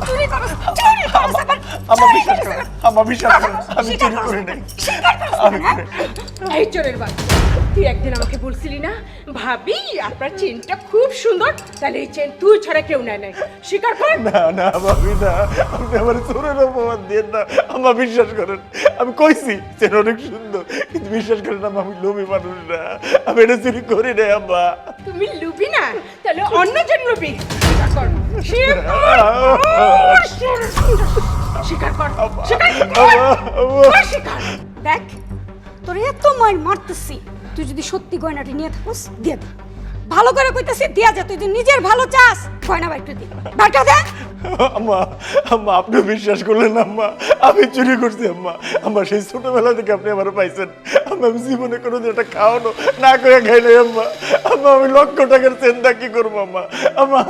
চুরি করছ, চুরি করছ আবার। আমার বিশ্বাস করেন আমি চুরি করি নাই। এই চোরের বাচ্চা, তুই একদিন আমাকে বলছিলি না ভাবি আপনার চেনটা খুব সুন্দর, তাহলে এই চেন তুই ছাড়া কেউ নেয় নাই, স্বীকার কর। না না ভাবি না, আপনি আমার চোরের অপমান দিয়ে না। আমার বিশ্বাস করেন আমি কইছি চেন অনেক সুন্দর, কিন্তু বিশ্বাস করেন আমি লোভী মানুষ না, আমি এটা চুরি করি নাই আম্মা। তুমি লুবি না, তাহলে অন্যজন লুবি। স্বীকার কর, স্বীকার কর, স্বীকার কর, স্বীকার। দেখ তোর এত মার মারতেছি, তুই যদি সত্যি গয়নাটা নিয়ে থাকিস দিয়ে দে। ভালো করে কইতেছি দিয়া যা, তুই যদি নিজের ভালো চাস গয়না বাইটা দে, বাইটা দে। আম্মা আম্মা আপনি বিশ্বাস করলেন আম্মা, আমি চুরি করছি আম্মা। আম্মা সেই ছোটবেলা থেকে আপনি আমার পাইছেন আম্মা, আমি জীবনে কোনোদিন একটা খাওয়ানো না করে খাই নাই আম্মা। আম্মা আমি লক্ষ টাকার চিন্তা কি করবো আম্মা? আম্মা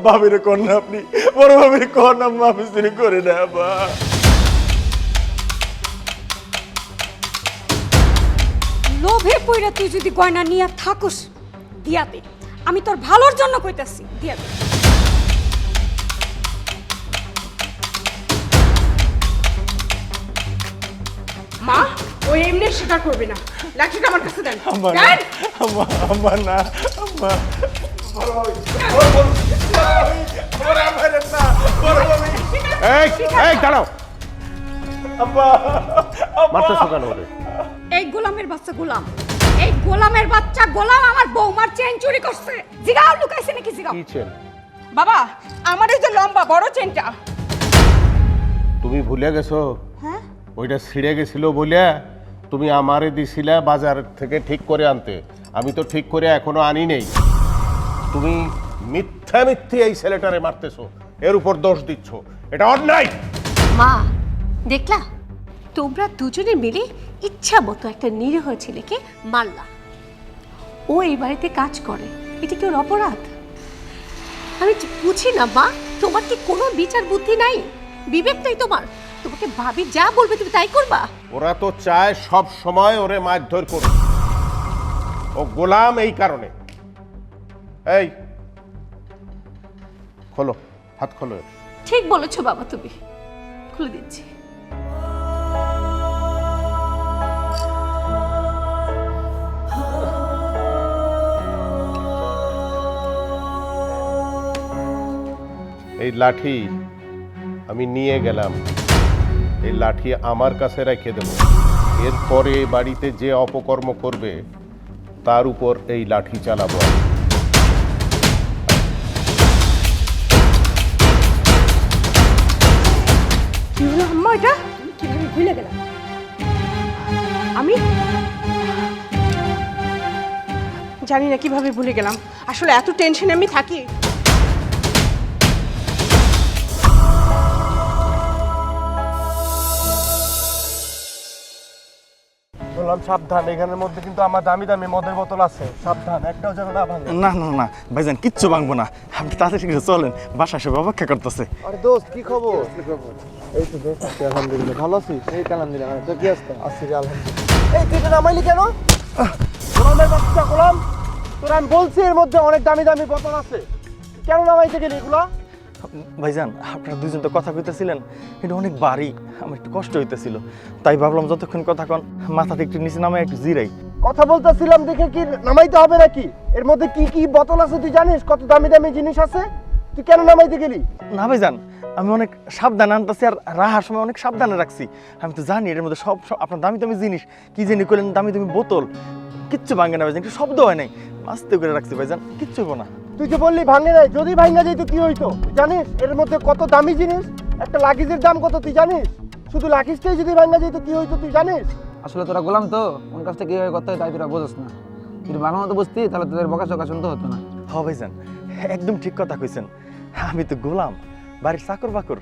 ভাবিরে কর না আপনি, বড় ভাবিরে কর না আম্মা, আমি চুরি করি না আম্মা। লোভে পইরা তুই যদি গয়না নিয়ে থাকুস দিয়া দে, আমি তোর ভালোর জন্য কইতাছি দিয়া দে। মা ওই এমনি স্বীকার করবে না, লাঠিটা আমার কাছে দেন। আম্মা না, আম্মা আম্মা না আম্মা, বড় ভাবি, বড় ভাবি না, বড় ভাবি। এই এই দাঁড়াও, আব্বা মারতেছো কেন ওরে? এই গোলামের বাচ্চা গোলাম, এই গোলামের বাচ্চা গোলাম আমার বৌমার চেন চুরি করছে। জিগাও লুকাইছে নাকি জিগাও। কি চেন? বাবা আমার এই যে লম্বা বড় চেনটা। তুমি ভুলে গেছো হ্যাঁ ওইটা ছিঁড়ে গেছিল বলে তুমি আমারে দিছিলা বাজার থেকে ঠিক করে আনতে, আমি তো ঠিক করে এখনো আনি নেই। তুমি মিথ্যা মিথ্যে এই ছেলেটারে মারতেছো, এর উপর দোষ দিচ্ছ, এটা অন্যায়। মা দেখলা, তোমরা দুজনে মিলে ইচ্ছা মতো একটা নিরীহ ছেলেকে মারলা। ও এই বাড়িতে কাজ করে, এটা কি ওর অপরাধ? আমি বুঝি না মা, তোমার কি কোনো বিচার বুদ্ধি নাই, বিবেক নাই তোমার? তোমাকে ভাবি যা বলবে তুমি তাই করবা? ওরা তো চায় সব সময় ওরে মারধর করুক, ও গোলাম এই কারণে। এই খোলো, হাত খোলো। ঠিক বলেছো বাবা, তুমি খুলে দিচ্ছি। এই লাঠি আমি নিয়ে গেলাম, এই লাঠি আমার কাছে রেখে দেব। এরপরে বাড়িতে যে অপকর্ম করবে তার উপর এই লাঠি চালাবো। কি হলো আম্মা, এটা কিভাবে ভুলে গেলাম? আমি জানি না কিভাবে ভুলে গেলাম, আসলে এত টেনশনে আমি থাকি। বললাম সাবধান, এখানের মধ্যে কিন্তু আমার দামি দামি মদের বোতল আছে, সাবধান একটাও যেন না ভাঙে। না না না ভাইজান, কিচ্ছু ভাঙবো না, আপনি তাড়াতাড়ি করে চলেন, বাসা সব অপেক্ষা করতেছে। আরে দোস্ত কি খবর? এই তো দোস্ত আছি আলহামদুলিল্লাহ, ভালো আছিস? এই তো আলহামদুলিল্লাহ, তোর কি অবস্থা? আছি রে আলহামদুলিল্লাহ। এই তুই এটা নামাইলি কেন? গোলামের বাচ্চা গোলাম, তোর আমি বলছি এর মধ্যে অনেক দামি দামি বোতল আছে, কেন নামাইতে গেলি এগুলা? ভাইজান আপনারা দুজন তো কথা কইতেছিলেন, এটা অনেক ভারী, আমার একটু কষ্ট হইতেছিল, তাই ভাবলাম যতক্ষণ কথা কন মাথাতে একটু নিচে নামাই একটু জিরাই। কথা বলতেছিলাম দেখে কি নামাইতে হবে নাকি? এর মধ্যে কি কি বোতল আছে তুই জানিস? কত দামি দামি জিনিস আছে, তুই কেন নামাইতে গেলি? না ভাইজান, আমি অনেক সাবধানে আনতেছি আর রাহার সময় অনেক সাবধানে রাখছি। আমি তো জানি এর মধ্যে সব আপনার দামি দামি জিনিস, কি জানি করলেন দামি দামি বোতল, কিচ্ছু ভাঙে না ভাইজান, একটু শব্দ হয় নাই, আস্তে করে রাখছি ভাইজান, কিচ্ছু হইব না। তুই যে বললি ভাঙে নাই, যদি ভাঙা যেত কি হইতো তুই জানিস? এর মধ্যে কত দামি জিনিস, একটা লাগেজের দাম কত তুই জানিস? শুধু লাগেজটাই যদি ভাঙা যেত কি হইতো তুই জানিস? আসলে তোরা গোলাম তো, ওর কাছ থেকে কীভাবে করতে হয় তাই তোরা বোঝস না। যদি ভালো মতো বুঝতি তাহলে তোদের বকাঝকা শুনতে হতো না। হ ভাইজান, একদম ঠিক কথা কইছেন, আমি তো গোলাম, বাড়ির চাকর বাকর,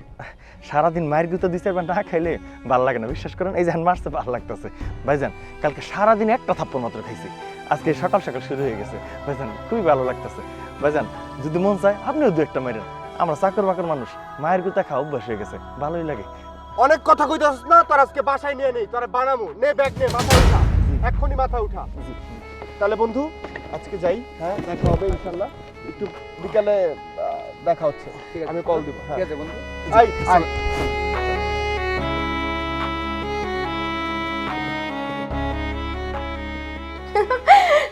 সারাদিন মায়ের গুঁতো দিতে না খাইলে ভাল লাগে না, বিশ্বাস করেন। এই যে মারতে ভালো লাগতেছে ভাইজান, কালকে সারাদিন একটা থাপ্পড় মাত্র খাইছি, আজকে সকাল সকাল শুরু হয়ে গেছে ভাইজান, খুবই ভালো লাগতেছে ভাইজান। যদি মন চায় আপনিও দু একটা মারেন, আমরা চাকর বাকর মানুষ, মায়ের গুঁতা খাওয়া অভ্যাস হয়ে গেছে, ভালোই লাগে। অনেক কথা কইতাছিস না, তোর আজকে বাসায় নিয়ে নেই, তোরা বানামু, নে ব্যাগ নে, মাথা উঠা, এক্ষুনি মাথা উঠা। তাহলে বন্ধু আজকে যাই, হ্যাঁ দেখা হবে ইনশাল্লাহ, একটু বিকালে দেখা হচ্ছে, আমি কল দিব। ঠিক আছে বন্ধু। আই আই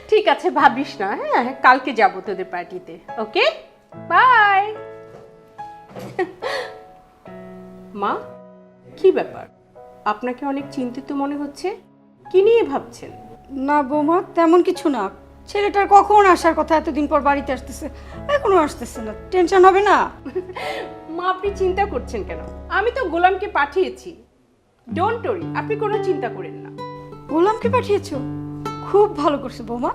ঠিক আছে, ভাবিস না। হ্যাঁ, কালকে যাব তোদের পার্টিতে। ওকে, বাই। মা, কি ব্যাপার? আপনাকে অনেক চিন্তিত মনে হচ্ছে। কি নিয়ে ভাবছেন? না বৌমা, তেমন কিছু না। ছেলেটার কখন আসার কথা, এতদিন পর বাড়িতে আসতেছে, এখনো আসতেছে না, টেনশন হবে না? মা, আপনি চিন্তা করছেন কেন? আমি তো গোলামকে পাঠিয়েছি। ডোন্ট ওরি, আপনি কোনো চিন্তা করেন না। গোলামকে পাঠিয়েছো? খুব ভালো করছো বৌমা।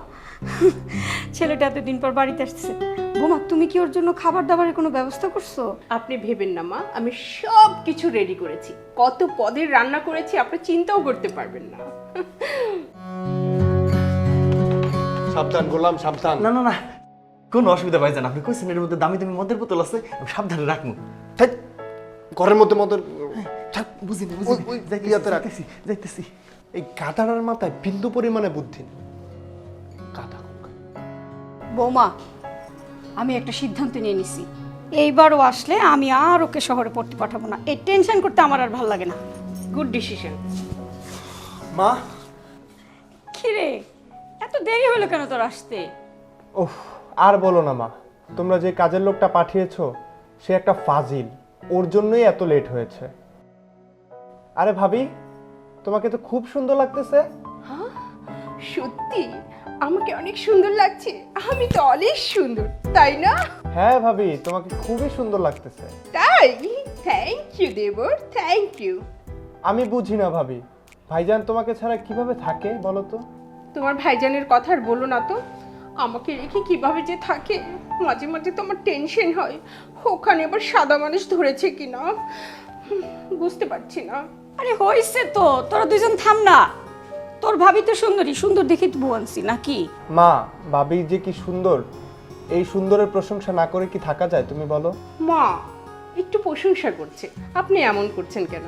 ছেলেটা এতদিন পর বাড়িতে আসতেছে। বৌমা, তুমি কি ওর জন্য খাবার দাবারের কোনো ব্যবস্থা করছো? আপনি ভেবেন না মা, আমি সব কিছু রেডি করেছি। কত পদের রান্না করেছি আপনি চিন্তাও করতে পারবেন না। সাবধান গোলাম, সাবধান। না না না, কোনো অসুবিধা ভাইজান, আপনি কইছেন এর মধ্যে দামি দামি মদের বোতল আছে, আমি সাবধানে রাখবো। ধ্যাৎ, ঘরের মধ্যে মদের বুঝিনি ওই- ওই ইয়াতে রাখ। যাইতেছি যাইতেছি। এই গাধার মাথায় বিন্দু পরিমাণে বুদ্ধি নেই। গাধা কোথাকার। বৌমা, আমি একটা সিদ্ধান্ত নিয়ে নিছি। এইবারও আসলে আমি আর ওকে শহরে পড়তে পাঠাবো না। এই টেনশন করতে আমার আর ভালো লাগে না। Good decision. মা, কিরে, এত দেরি হলো কেন তোর আসতে? ওহ, আর বলো না মা, তোমরা যে কাজের লোকটা পাঠিয়েছো সে একটা ফাজিল, ওর জন্যই এত লেট হয়েছে। আরে ভাবি, তোমাকে তো খুব সুন্দর লাগতেছে। সত্যি আমাকে অনেক সুন্দর লাগছে। আমি তো অনেক সুন্দর, তাই না? হ্যাঁ ভাবি, তোমাকে খুবই সুন্দর লাগতেছে। তাই? থ্যাংক ইউ দেবর, থ্যাংক ইউ। আমি বুঝি না ভাবি, ভাইজান তোমাকে ছাড়া কিভাবে থাকে বলো তো? তোমার ভাইজানের কথা আর বলো না তো। আমাকে রেখে কিভাবে যে থাকে, মাঝে মাঝে তো আমার টেনশন হয়। ওখানে আবার সাদা মানুষ ধরেছে কিনা বুঝতে পারছি না। আরে হইছে তো, তোরা দুজন থাম না। তোর ভাবি তো সুন্দরী, সুন্দর দেখে তো বউ আনছি নাকি? মা, ভাবি যে কি সুন্দর, এই সুন্দরের প্রশংসা না করে কি থাকা যায় তুমি বলো? মা একটু প্রশংসা করছে, আপনি এমন করছেন কেন?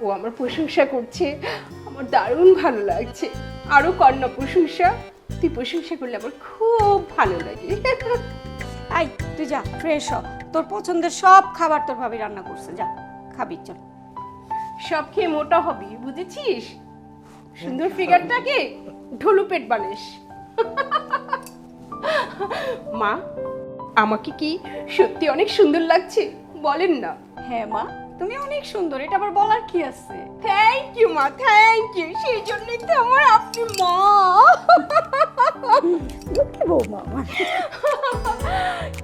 ও আমার প্রশংসা করছে, আমার দারুণ ভালো লাগছে। আরো কন্যা প্রশংসা, তুই প্রশংসা করলে আমার খুব ভালো লাগে। আই, তুই যা, ফ্রেশ হ। তোর পছন্দের সব খাবার তোর ভাবি রান্না করছে, যা খাবি, চল। সব খেয়ে মোটা হবি, বুঝেছিস? সুন্দর ফিগারটাকে ঢোলু পেট বানিস। মা, আমাকে কি সত্যি অনেক সুন্দর লাগছে? বলেন না। হ্যাঁ মা, তুমি অনেক সুন্দর, এটা আবার বলার কি আছে? থ্যাংক ইউ মা, থ্যাংক ইউ। সেই জন্যই তো আমার আপনি মা। দুঃখী বৌমা আমার।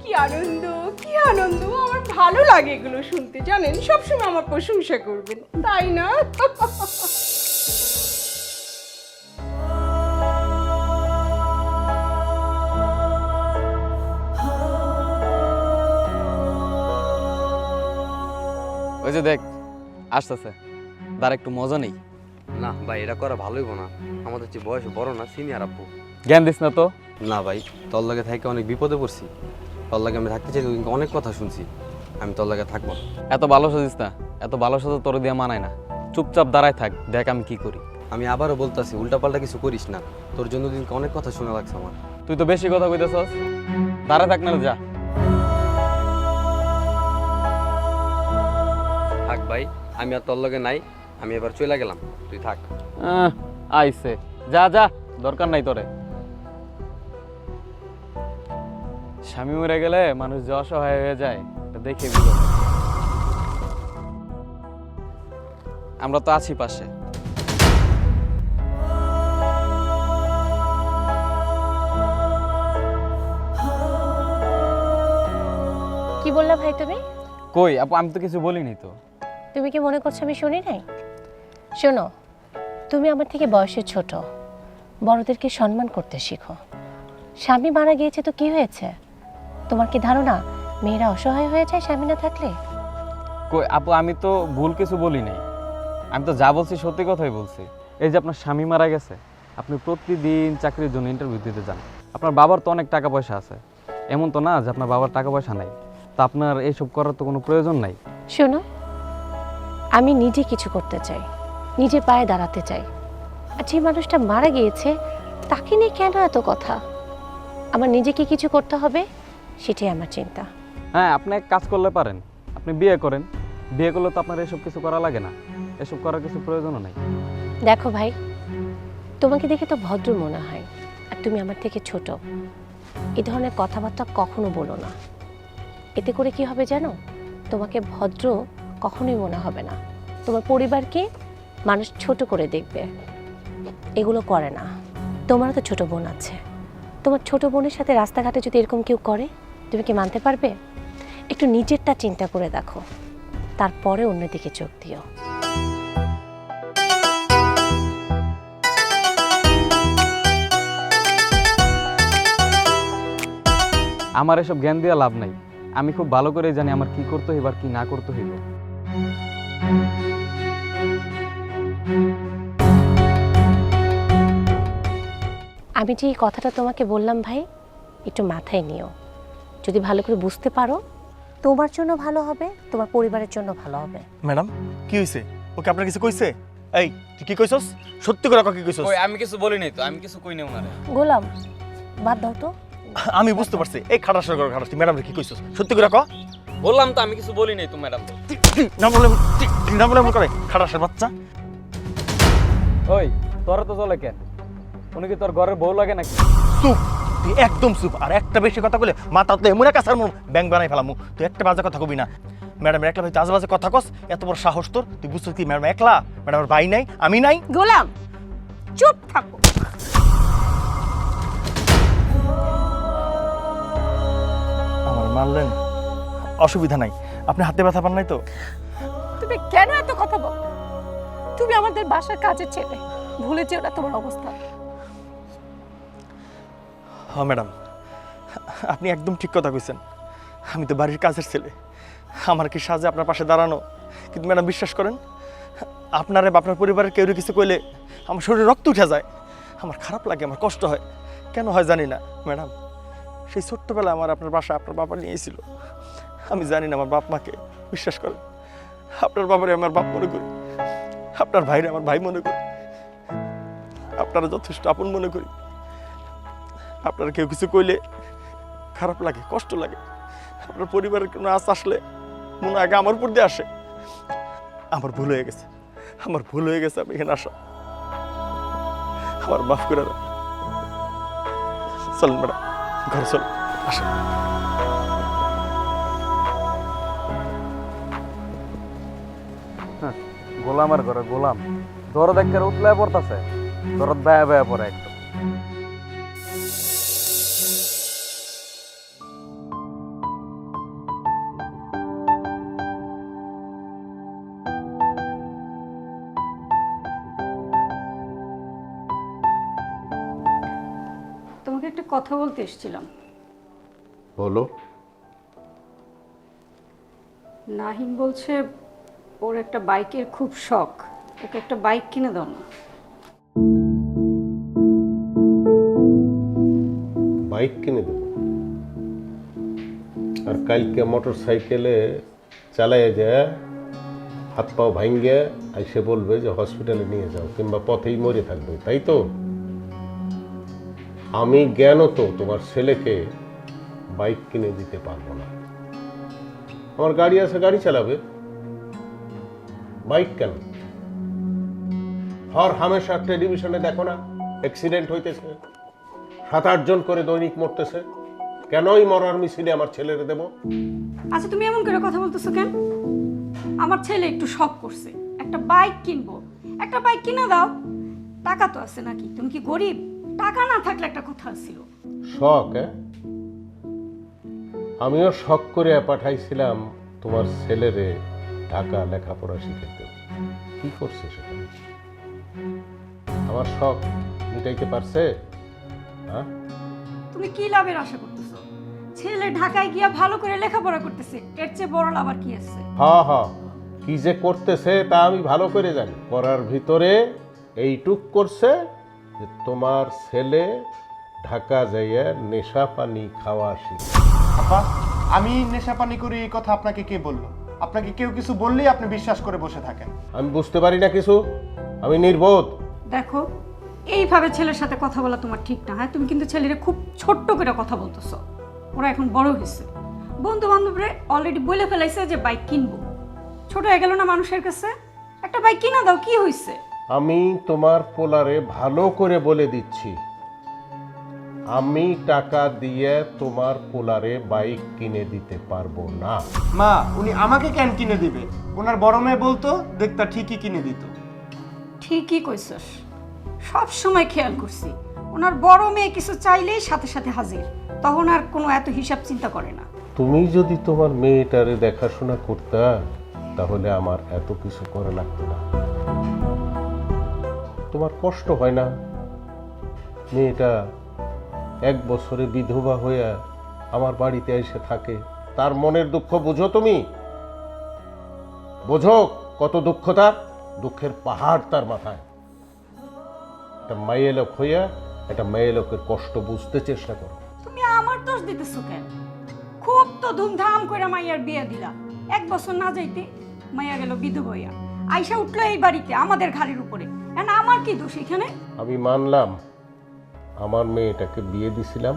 কি আনন্দ, কি আনন্দ। আমার ভালো লাগে এগুলো শুনতে, জানেন? সবসময় আমার প্রশংসা করবেন, তাই না? ওই যে দেখ আসতেছে, তার একটু মজা নেই। না ভাই, এটা করা ভালো হইব না। আমাদের চেয়ে বয়স বড় না, সিনিয়র আব্বু। জ্ঞান দিস না তো। না ভাই, তোর লাগে থেকে অনেক বিপদে পড়ছি। তোর লাগে আমি থাকতে চাই, কিন্তু অনেক কথা শুনছি। আমি তোর লাগে থাকবো না। এত ভালো সাজিস না, এত ভালো সাজা তোর দিয়ে মানায় না। চুপচাপ দাঁড়ায় থাক, দেখ আমি কি করি। আমি আবারও বলতাছি, উল্টাপাল্টা কিছু করিস না। তোর জন্য দিনকে অনেক কথা শোনা লাগছে আমার। তুই তো বেশি কথা কইতেছস, দাঁড়ায় থাক না যা। থাক ভাই, আমি আর তোর লগে নাই। আমি এবার চলে গেলাম, তুই থাক। আইসে, যা যা, দরকার নাই তোরে। স্বামী মরে গেলে মানুষ যে অসহায় হয়ে যায় এটা দেখে বুঝো। আমরা তো আছি পাশে। কি বললা ভাই তুমি? কই আপু, আমি তো কিছু বলিনি তো। তুমি কি মনে করছো আমি শুনি নাই? শোনো, তুমি আমার থেকে বয়সে ছোট, বড়দেরকে সম্মান করতে শিখো। স্বামী মারা গিয়েছে তো কি হয়েছে? তোমার কি ধারণা মেয়েরা অসহায় হয়ে যায় স্বামী না থাকলে? কই আপু, আমি তো ভুল কিছু বলি নাই। আমি তো যা বলছি সত্যি কথাই বলছি। এই যে আপনার স্বামী মারা গেছে, আপনি প্রতিদিন চাকরির জন্য ইন্টারভিউ দিতে যান। আপনার বাবার তো অনেক টাকা পয়সা আছে, এমন তো না যে আপনার বাবার টাকা পয়সা নাই। তা আপনার এইসব করার তো কোনো প্রয়োজন নাই। শোনো, আমি নিজে কিছু করতে চাই, নিজে পায়ে দাঁড়াতে চাই। আর যে মানুষটা মারা গিয়েছে তাকে নিয়ে কেন এত কথা? আমার নিজেকে কিছু করতে হবে, সেটাই আমার চিন্তা। হ্যাঁ, আপনি এক কাজ করলে পারেন, আপনি বিয়ে করেন। বিয়ে করলে তো আপনার এসব কিছু করা লাগে না, এসব করার কিছু প্রয়োজনও নেই। দেখো ভাই, তোমাকে দেখে তো ভদ্র মনে হয়, আর তুমি আমার থেকে ছোট। এই ধরনের কথাবার্তা কখনো বলো না। এতে করে কি হবে জানো, তোমাকে ভদ্র কখনোই মনে হবে না। তোমার পরিবারকে মানুষ ছোট করে দেখবে, এগুলো করে না। তোমারও তো ছোট বোন আছে, তোমার ছোট বোনের সাথে রাস্তাঘাটে যদি এরকম কেউ করে, তুমি কি মানতে পারবে? একটু নিজেরটা চিন্তা করে দেখো, তারপরে অন্যদিকে চোখ দিও। আমার এসব জ্ঞান দিয়ে লাভ নাই। আমি খুব ভালো করে জানি আমার কি করতে হইব আর কি না করতে হইব। আমি যে এই কথাটা তোমাকে বললাম ভাই, একটু মাথায় নিও। যদি ভালো করে বুঝতে পারো, তোমার জন্য ভালো হবে, তোমার পরিবারের জন্য ভালো হবে। ম্যাডাম কি হয়েছে? ওকে আপনার কিছু কইছে? এই তুই কি কইছস? সত্যি করে কি কইছস? ওই আমি কিছু বলি নাই তো, আমি কিছু কই নাই ওনারে। গোলাম, বাদ দাও তো। আমি বুঝতে পারছি। এই খাটাসের করে খাটাস, তুই ম্যাডাম কি কইছস? সত্যি করে ক। বললাম তো আমি কিছু বলি নাই তো ম্যাডাম। না বলে করে খাটাসের বাচ্চা। ওই তোরা তো চলে কেন? উনি কি তোর ঘরের বউ লাগে নাকি? চুপ, তুই একদম চুপ। আর একটা বেশি কথা বলে মাথাতে এমন এক আসার ব্যাংক বানাই ফেলামু। তুই একটা বাজে কথা কবি না। ম্যাডাম একলা ভাই আজে বাজে কথা কস, এত বড় সাহস তোর? তুই বুঝছিস কি ম্যাডাম একলা? ম্যাডামের ভাই নাই, আমি নাই। গোলাম, চুপ থাকো। আমার মারলেন, অসুবিধা নাই। আপনি হাতে ব্যথা পান নাই তো? তুমি কেন এত কথা বল? তুমি আমাদের বাসার কাজের ছেলে, ভুলে যেও না তোমার অবস্থা। হ্যাঁ ম্যাডাম, আপনি একদম ঠিক কথা কইছেন। আমি তো বাড়ির কাজের ছেলে, আমার কি সাজে আপনার পাশে দাঁড়ানো? কিন্তু ম্যাডাম বিশ্বাস করেন, আপনারে বা আপনার পরিবারের কেউ কিছু কইলে আমার শরীরে রক্ত উঠে যায়। আমার খারাপ লাগে, আমার কষ্ট হয়। কেন হয় জানি না ম্যাডাম। সেই ছোট্টবেলায় আমার আপনার বাসায় আপনার বাবা নিয়েছিল। আমি জানি না আমার বাপ মাকে। বিশ্বাস করেন, আপনার বাবারে আমার বাপ মনে করি, আপনার ভাইরে আমার ভাই মনে করি, আপনারা যথেষ্ট আপন মনে করি। আপনার কেউ কিছু কইলে খারাপ লাগে, কষ্ট লাগে। আপনার পরিবারের কোনো আশ আসলে মনে আগে আমার উপর দিয়ে আসে। আমার ভুল হয়ে গেছে, আমার ভুল হয়ে গেছে। আমি এখানে আসা, আমার মাফ করে দাও। চলুন ম্যাডাম, ঘরে চলুন, আসেন। গোলাম আর ঘরে গোলাম, দরদ একটা উতলে পড়তাছে, দরদ বায়া বায়া পড়ে একদম। তোমাকে একটা কথা বলতে এসেছিলাম। বলো। নাহিম বলছে ওর একটা বাইকের খুব শখ, ওকে একটা বাইক কিনে দাও না। বাইক কিনে দেবো? আর কালকে মোটর সাইকেলে চালাইয়ে যায় হাত পাও ভাঙ্গে এসে বলবে যে হসপিটালে নিয়ে যাও, কিংবা পথেই মরে থাকবে, তাই তো? আমি জ্ঞান তো তোমার ছেলেকে বাইক কিনে দিতে পারবো না। আমার গাড়ি আছে, গাড়ি চালাবে, বাইক কেন? হর হামেশা টেলিভিশনে দেখো না অ্যাক্সিডেন্ট হইতেছে, 7-8 জন করে দৈনিক মরতেছে। কেনই মরার মিছিলে আমার ছেলেরে দেব? আচ্ছা তুমি এমন করে কথা বলতেছো কেন? আমার ছেলে একটু শখ করছে, একটা বাইক কিনবো, একটা বাইক কিনে দাও। টাকা তো আছে নাকি? তুমি কি গরিব? টাকা না থাকলে একটা কথা ছিল। শখ? আমিও শখ করে পাঠাইছিলাম তোমার ছেলেরে ঢাকা লেখাপড়া শিখাতে। কি করছে সেখানে? আমার শখ মিটাইতে পারছে? হ্যাঁ, তুমি কি লাভের আশা করতেছো? ছেলে ঢাকায় গিয়া ভালো করে লেখাপড়া করতেছে, এর চেয়ে বড় লাভ আর কি আছে? হ্যাঁ হ্যাঁ, কি যে করতেছে তা আমি ভালো করে জানি। করার ভিতরে এইটুক করছে যে তোমার ছেলে ঢাকা যাইয়া নেশা পানি খাওয়া শিখে। আপা, আমি নেশা পানি করি এই কথা আপনাকে কে বললো? আপনাকে কেউ কিছু বললেই আপনি বিশ্বাস করে বসে থাকেন। আমি বুঝতে পারি না কিছু, আমি নির্বোধ। দেখো, এইভাবে ছেলের সাথে কথা বলা তোমার ঠিক না। হ্যাঁ, তুমি কিন্তু ছেলেরে খুব ছোট্ট করে কথা বলতেছো। ওরা এখন বড় হয়েছে, বন্ধু বান্ধবরে অলরেডি বলে ফেলাইছে যে বাইক কিনবো। ছোট হয়ে গেল না মানুষের কাছে? একটা বাইক কিনা দাও, কি হইছে? আমি তোমার পোলারে ভালো করে বলে দিচ্ছি, আমি টাকা দিয়ে তোমার পোলারে বাইক কিনে দিতে পারবো না। মা, উনি আমাকে কেন কিনে দিবে? ওনার বড় মেয়ে বলতো, দেখতা ঠিকই কিনে দিত। ঠিকই কইছস, সব সময় খেয়াল করছি ওনার বড় মেয়ে কিছু চাইলেই সাথে সাথে হাজির, তখন আর কোনো এত হিসাব চিন্তা করে না। তুমি যদি তোমার মেয়েটারে দেখাশোনা করতা তাহলে আমার এত কিছু করা লাগতো না। তোমার কষ্ট হয় না? মেয়েটা 1 বছরে বিধবা হয়ে আমার বাড়িতে এসে থাকে, তার মনের দুঃখ বুঝো তুমি? বোঝো কত দুঃখ তার? দুঃখের পাহাড় তার মাথায়। একটা মেয়ে লোক হইয়া একটা মেয়ে লোকের কষ্ট বুঝতে চেষ্টা করো। তুমি আমার দোষ দিতেছো কেন? খুব তো ধুমধাম করে মাইয়ার বিয়ে দিলা, 1 বছর না যাইতে মাইয়া গেল বিধবা হইয়া, আইসা উঠলো এই বাড়িতে আমাদের ঘাড়ের উপরে। এখন আমার কি দোষ এখানে? আমি মানলাম আমার মেয়েটাকে বিয়ে দিছিলাম,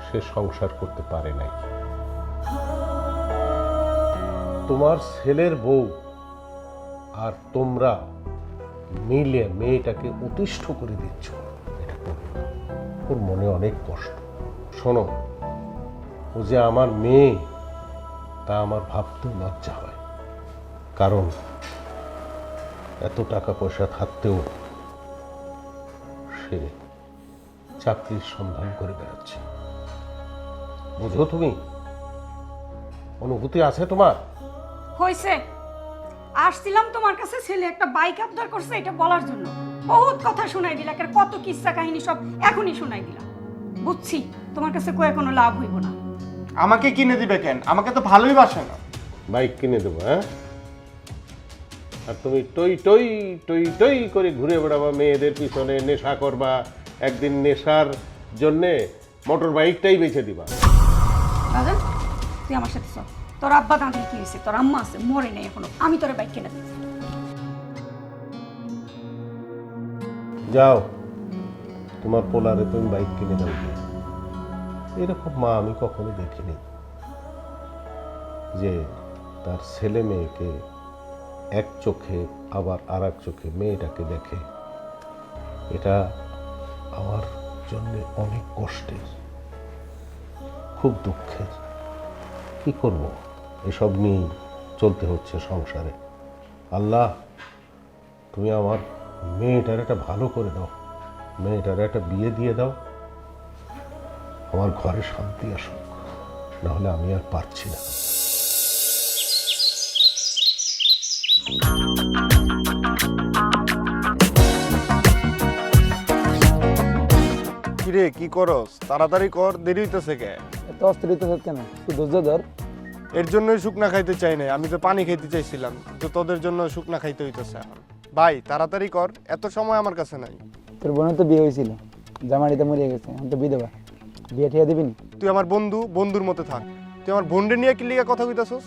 সে সংসার করতে পারে নাই। তোমার ছেলের বউ আর তোমরা মিলে মেয়েটাকে অতিষ্ঠ করে দিচ্ছ, এটা করবে না। ওর মনে অনেক কষ্ট। শোনো, ও যে আমার মেয়ে তা আমার ভাবতেও লজ্জা হয়, কারণ এত টাকা পয়সা থাকতেও সে চাকরির সন্ধান করে বেড়াচ্ছে। বুঝো তুমি? অনুভূতি আছে তোমার? হইছে, আসছিলাম তোমার কাছে, ছেলে একটা বাইক আবদার করছে এটা বলার জন্য। বহুত কথা শোনাই দিলা, কত কিস্সা কাহিনী সব এখনই শোনাই দিলা। বুঝছি তোমার কাছে কয়ে কোনো লাভ হইব না। আমাকে কিনে দিবে কেন? আমাকে তো ভালোই বাসে না। বাইক কিনে দেবো, হ্যাঁ? আর তুমি টই টই টই টই করে ঘুরে বেড়াবা মেয়েদের পিছনে, নেশা করবা, একদিন নেশার জন্যে মোটর বাইকটাই বেছে দিবা। রাজন, তুই আমার সাথে চল। তোর আব্বা দাঁড়ি কি হয়েছে? তোর আম্মা আছে, মরে নেই এখনো। আমি তোর বাইক কিনে দিচ্ছি। যাও, তোমার পোলারে তুমি বাইক কিনে দাও। এরকম মা আমি কখনো দেখিনি, যে তার ছেলে মেয়েকে এক চোখে আবার আর এক চোখে মেয়েটাকে দেখে। এটা আমার জন্য অনেক কষ্টের, খুব দুঃখের। কি করব, এসব নিয়েই চলতে হচ্ছে সংসারে। আল্লাহ, তুমি আমার মেয়েটার একটা ভালো করে দাও, মেয়েটার একটা বিয়ে দিয়ে দাও, আমার ঘরে শান্তি আসুক, নাহলে আমি আর পারছি না। কিরে, কি করস? তাড়াতাড়ি কর, দেরি হইতেছে কে? এত অস্থির হইতেছে কেন? তুই ধৈর্য ধর। এর জন্যই শুকনা খাইতে চাই না, আমি তো পানি খাইতে চাইছিলাম, তো তোদের জন্য শুকনা খাইতে হইতেছে এখন। ভাই তাড়াতাড়ি কর, এত সময় আমার কাছে নাই। তোর বোনের তো বিয়ে হয়েছিল, জামাইটা মরিয়ে গেছে, এখন তো বিধবা। বিয়ে ঠিয়া দিবি নি? তুই আমার বন্ধু, বন্ধুর মতো থাক। তুই আমার বোনরে নিয়ে কি লিগা কথা কইতাছস?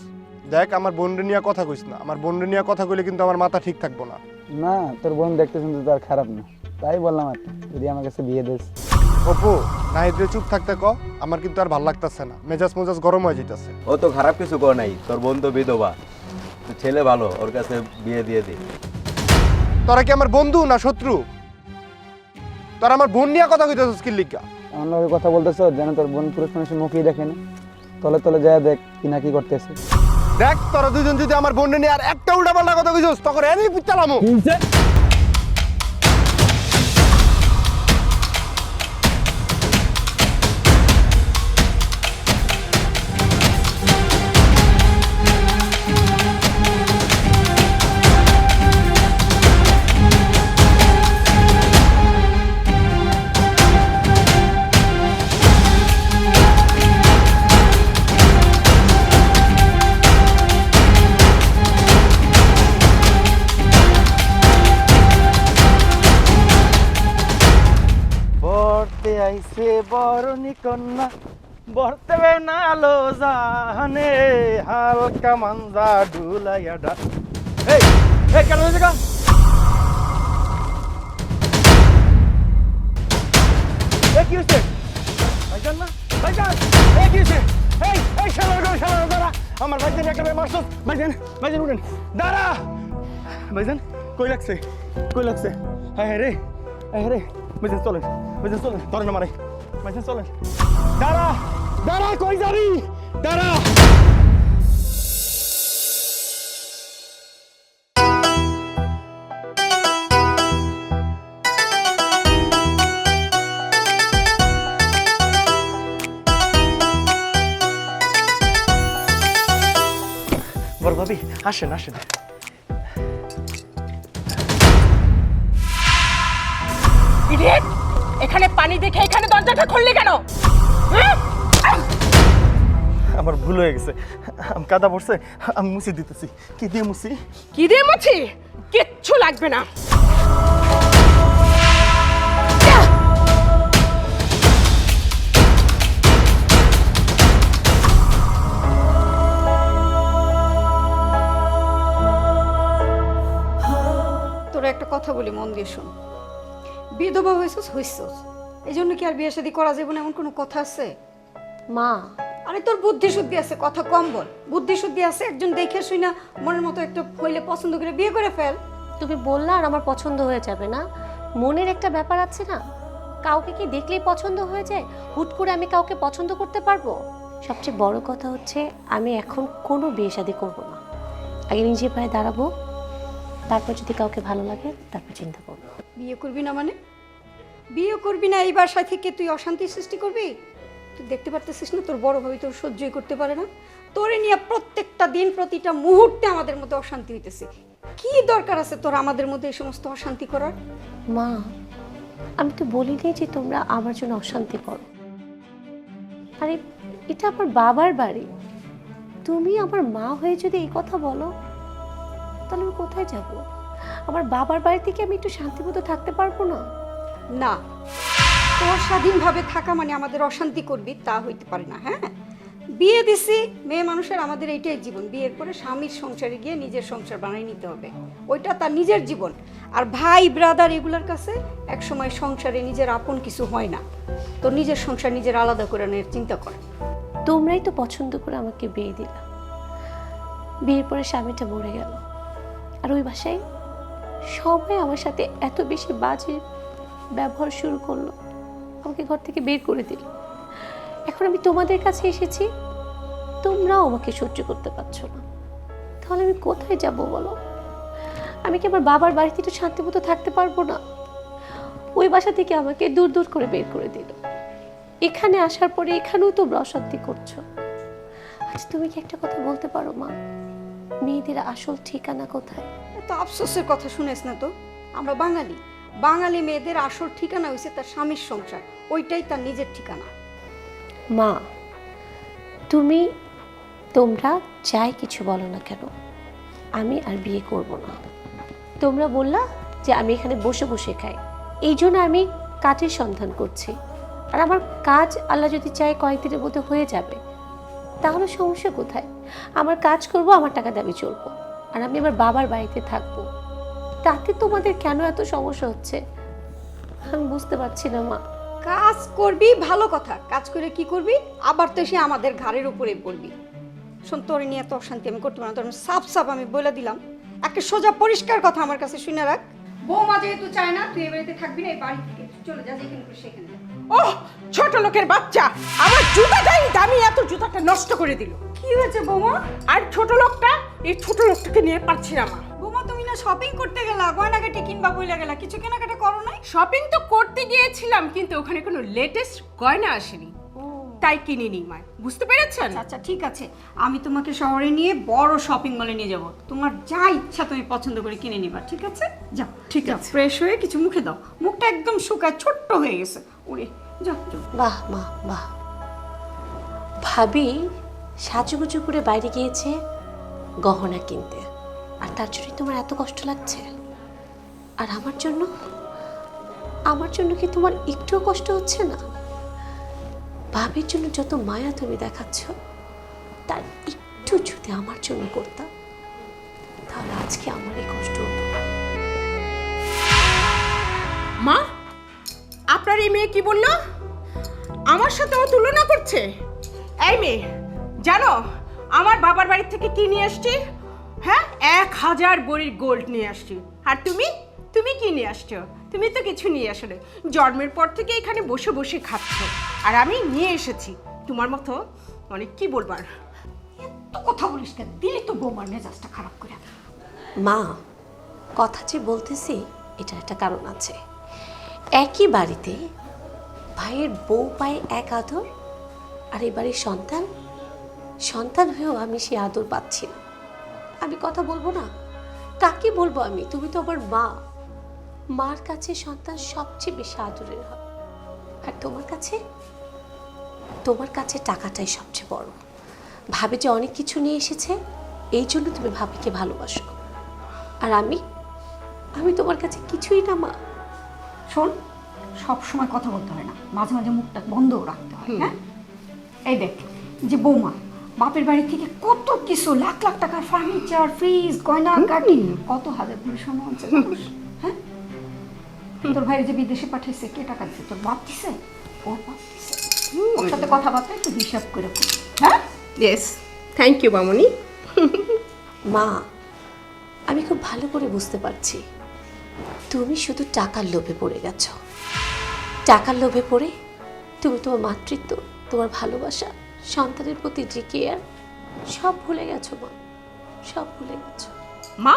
দেখ, আমার বোনরে নিয়ে কথা কইস না। আমার বোনরে নিয়ে কথা কইলে কিন্তু আমার মাথা ঠিক থাকবো না। না, তোর বোন দেখতে শুনতে তো আর খারাপ না, তাই বললাম আর কি, যদি আমার কাছে বিয়ে দিস। অপু, নাহিদরে চুপ থাকতে ক, আমার কিন্তু আর ভাল লাগতেছে না, মেজাজ মেজাজ গরম হয়ে যাইতেছে। ও তো খারাপ কিছু কর নাই, তোর বোন তো বিধবা, তো ছেলে ভালো, ওর কাছে বিয়ে দিয়ে দে। তোরা কি আমার বন্ধু না শত্রু? তোরা আমার বোন নিয়ে কথা কইতাছস কি লিগা? এমন ভাবে কথা বলতেছ যেন তোর বোন পুরুষ মানুষের মুখেই দেখেনি। তলে তলে যায় দেখ কি না কি করতেছে। দেখ, তোরা দুজন যদি আমার বোনরে নিয়ে আর একটা উল্টাপাল্টা কথা কইছস তখন এনেই পিটালামু। বর্তে আইছে বরণী কন্যা, বর্তে নালো জাহানে, হালকা মানজা ডুলাইয়া ডা। এই এই কেন হয়েছে গা? কি হয়েছে? ভাইজান না, ভাইজান, কি হয়েছে? এই শালা দাঁড়া, আমার ভাইজান একটা মারছস। ভাইজান উঠেন, দাঁড়া। ভাইজান কই লাগছে, হ্যাঁ রে, ভাইজান চলেন, ধরেন না মারে, ভাইজান চলেন। দাঁড়া, কই যাবি, দাঁড়া। বড় ভাবি আসেন। ইডিয়েট, এখানে পানি দেখে এখানে দরজাটা খুললি কেন? আমার ভুল হয়ে গেছে, আমি কাদা পড়ছে, আমি মুছে দিতেছি। কি দিয়ে মুছি? কি দিয়ে মুছি? কিচ্ছু লাগবে না। তোরা একটা কথা বলি, মন দিয়ে শোন। বিধবা হইছস, এই জন্য কি আর বিয়ে শাদী করা যাবে না এমন কোনো কথা আছে? মা, আরে তোর বুদ্ধি শুদ্ধি আছে, কথা কম বল। বুদ্ধি শুদ্ধি আছে, একজন দেখে শুই না মনের মতো একটা হইলে পছন্দ করে বিয়ে করে ফেল। তুমি বললা আর আমার পছন্দ হয়ে যাবে না? মনের একটা ব্যাপার আছে না, কাউকে কি দেখলেই পছন্দ হয়ে যায়? হুট করে আমি কাউকে পছন্দ করতে পারবো? সবচেয়ে বড় কথা হচ্ছে আমি এখন কোনো বিয়ে শাদী করবো না। আগে নিজের পায়ে দাঁড়াবো, তারপর যদি কাউকে ভালো লাগে তারপর চিন্তা করবো। বিয়ে করবি না মানে? বিয়ে করবি না, এই বাসায় থেকে তুই অশান্তি সৃষ্টি করবি? তুই দেখতে পারতেছিস না তোর বড় ভাবি তোর সহ্যই করতে পারে না? তোরে নিয়ে প্রত্যেকটা দিন প্রতিটা মুহূর্তে আমাদের মধ্যে অশান্তি হইতেছে। কি দরকার আছে তোর আমাদের মধ্যে এই সমস্ত অশান্তি করার? মা, আমি তো বলিনি যে তোমরা আমার জন্য অশান্তি করো। আরে এটা আমার বাবার বাড়ি, তুমি আমার মা হয়ে যদি এই কথা বলো তাহলে আমি কোথায় যাব? আমার বাবার বাড়ি থেকে আমি একটু শান্তিমতো থাকতে পারবো না? না, তোর স্বাধীনভাবে থাকা মানে আমাদের অশান্তি করবি তা হইতে পারে না। হ্যাঁ, বিয়ে দিছি, মেয়ে মানুষের আমাদের এইটাই জীবন। বিয়ের পরে স্বামীর সংসারে গিয়ে নিজের সংসার বানিয়ে নিতে হবে, ওইটা তার নিজের জীবন। আর ভাই ব্রাদার এগুলোর কাছে একসময় সংসারে নিজের আপন কিছু হয় না। তোর নিজের সংসার নিজের আলাদা করে নেওয়ার চিন্তা কর। তোমরাই তো পছন্দ করে আমাকে বিয়ে দিলা, বিয়ের পরে স্বামীটা মরে গেল, আর ওই বাসায় সবাই আমার সাথে এত বেশি বাজে ব্যবহার শুরু করলো, আমাকে ঘর থেকে বের করে দিল। এখন আমি তোমাদের কাছে এসেছি, তোমরাও আমাকে সহ্য করতে পারছো না, তাহলে আমি কোথায় যাব বলো? আমি কি আমার বাবার বাড়িতে একটু শান্তিমতো থাকতে পারবো না? ওই বাসা থেকে আমাকে দূর দূর করে বের করে দিল, এখানে আসার পরে এখানেও তোমরা অশান্তি করছো। আচ্ছা তুমি কি একটা কথা বলতে পারো মা, মেয়েদের আসল ঠিকানা কোথায়? এত আফসোসের কথা শুনেছ না তো? আমরা বাঙালি মেয়েদের আসল ঠিকানা হইছে তার স্বামীর সংসার, ওইটাই তার নিজের ঠিকানা। মা, তোমরা যাই কিছু বলো না কেন, আমি আর বিয়ে করব না। তোমরা বললা যে আমি এখানে বসে বসে খাই, এই জন্য আমি কাজের সন্ধান করছি। আর আমার কাজ আল্লাহ যদি চায় কয়েকদিনের মধ্যে হয়ে যাবে, তাহলে সমস্যা কোথায়? আমার কাজ করব, আমার টাকা দাবি চলবো, আর আমি আমার বাবার বাড়িতে থাকবো। তাতে তোমাদের কেন এত সমস্যা হচ্ছে আমি বুঝতে পারছি না মা। কাজ করবি ভালো কথা, কাজ করে কি করবি? আবার তো সে আমাদের ঘাড়ের উপরে পড়বি। শোন, তোর নিয়ে এত অশান্তি আমি করতে পারি না। তোর সাফ আমি বলে দিলাম, একটা সোজা পরিষ্কার কথা আমার কাছে শুনে রাখ। বৌমা যেহেতু চায় না তুই এই বাড়িতে থাকবি না, এই বাড়ি থেকে চলে যা, যেখানে খুশি সেখানে যা। ও ছোট লোকের বাচ্চা, আমার জুতাটাই দামি এত জুতাটা নষ্ট করে দিল। কি হয়েছে বৌমা? আর ছোট লোকটা, এই ছোট লোকটাকে নিয়ে পারছি না মা। বৌমা তুমি না শপিং করতে গেলা, গয়নাগাটি কিনবা বইলা গেলা, কিছু কেনাকাটা করো নাই? শপিং তো করতে গিয়েছিলাম, কিন্তু ওখানে কোনো লেটেস্ট গয়না আসেনি, তাই কিনিনি মা। বুঝতে পেরেছেন? আচ্ছা ঠিক আছে, আমি তোমাকে শহরে নিয়ে বড় শপিং মলে নিয়ে যাব, তোমার যা ইচ্ছা তুমি পছন্দ করে কিনে নিবা, ঠিক আছে? যাও, ঠিক আছে। ফ্রেশ হয়ে কিছু মুখে দাও, মুখটা একদম শুকায় ছোট্ট হয়ে গেছে। ওরে যাও। বাহ মা বাহ, ভাবি সাজুগুজু করে বাইরে গিয়েছে গহনা কিনতে, আর তার জন্যই তোমার এত কষ্ট লাগছে? আর আমার জন্য কি তোমার একটুও কষ্ট হচ্ছে না? ভাবির জন্য যত মায়া তুমি দেখাচ্ছ, তার একটু যদি আমার জন্য করতাম, তাহলে আজকে আমার এই কষ্ট হতো না। মা, আপনার এই মেয়ে কি বললো? আমার সাথে ও তুলনা করছে? এই মেয়ে, জানো আমার বাবার বাড়ি থেকে কি নিয়ে আসছি? হ্যাঁ, 1000 ভরির গোল্ড নিয়ে আসছি। আর তুমি তুমি কি নিয়ে আসছো? তুমি তো কিছু নিয়ে আসো না। জন্মের পর থেকে এখানে বসে বসে খাচ্ছ, আর আমি নিয়ে এসেছি তোমার মতো অনেক কি বলবার। এত কথা বলিস কেন? দিলি তো বৌমার মেজাজটা খারাপ করে। মা, কথা যে বলতেছি এটা একটা কারণ আছে। একই বাড়িতে ভাইয়ের বউ পায় এক আদর, আর এই বাড়ির সন্তান হয়েও আমি সেই আদর পাচ্ছি না। আমি কথা বলবো না? কাকে বলবো আমি? তুমি তো আমার মা। মার কাছে সন্তান সবচেয়ে বেশি আদরের হয়, আর তোমার কাছে টাকাটাই সবচেয়ে বড়। ভাবে যে অনেক কিছু নিয়ে এসেছে, এই জন্য তুমি ভাবিকে ভালোবাসো, আর আমি তোমার কাছে কিছুই না মা। শোন, সব সময় কথা বলতে হয় না, মাঝে মাঝে মুখটা বন্ধও রাখতে হয়। হ্যাঁ, এই দেখ যে বৌমা বাপের বাড়ি থেকে কত কিছু, লাখ লাখ টাকার ফার্নিচার, ফ্রিজ, গয়না গাড়ি, কত হাজার ভরি সোনা আনছে জানিস? হ্যাঁ, তোর ভাই যে বিদেশে পাঠিয়েছে, কে টাকা দিচ্ছে? তোর বাপ দিছে? ওর বাপ দিছে। ওর সাথে কথাবার্তা একটু হিসাব করে কর। হ্যাঁ, ইয়েস, থ্যাংক ইউ মামনি। মা, আমি খুব ভালো করে বুঝতে পারছি তুমি শুধু টাকার লোভে পড়ে গেছো। টাকার লোভে পড়ে তুমি তোমার মাতৃত্ব, তোমার ভালোবাসা, সন্তানের প্রতি যে কেয়ার, সব ভুলে গেছো মা, সব ভুলে গেছো। মা,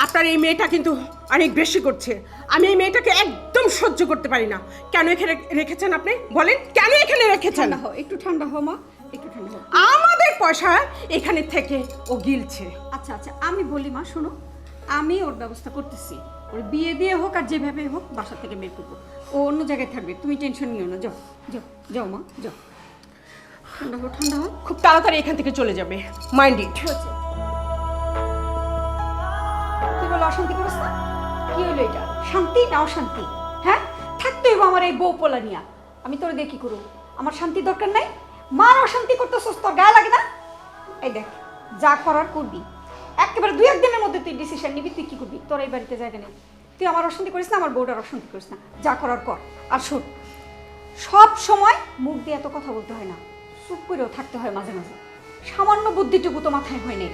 আপনার এই মেয়েটা কিন্তু অনেক বেশি করছে। আমি এই মেয়েটাকে একদম সহ্য করতে পারি না। কেন এখানে রেখেছেন আপনি? বলেন, কেন এখানে রেখেছেন? ঠান্ডা হও, একটু ঠান্ডা হও মা, একটু ঠান্ডা হও। আমাদের পয়সা এখানে থেকে ও গিলছে। আচ্ছা আচ্ছা, আমি বলি মা, শোনো, আমি ওর ব্যবস্থা করতেছি। ওর বিয়ে দিয়ে হোক আর যেভাবে হোক বাসা থেকে বের করবো। ও অন্য জায়গায় থাকবে, তুমি টেনশন নিও না। যাও যাও যাও মা, যাও। ঠান্ডা হো, ঠান্ডা হো। খুব তাড়াতাড়ি এখান থেকে চলে যাবে, মাইন্ড ইট। তুই বলো অশান্তি করিস না? কি হলো এটা? শান্তি না অশান্তি? হ্যাঁ, থাকতে হইব আমার এই বউ পোলা নিয়া। আমি তোর দেখি করু, আমার শান্তি দরকার নাই। মার অশান্তি করতেছস, তোর গায়ে লাগে না? এই দেখ, যা করার করবি, একেবারে 2-1 দিনের মধ্যে তুই ডিসিশন নিবি। তুই কি করবি? তোর এই বাড়িতে জায়গা নেই। তুই আমার অশান্তি করিস না, আমার বউটার অশান্তি করিস না। যা করার কর। আর শোন, সব সময় মুখ দিয়ে এত কথা বলতে হয় না, চুপ করেও থাকতে হয় মাঝে মাঝে। সামান্য বুদ্ধিটুকু তো মাথায় হয় নাই।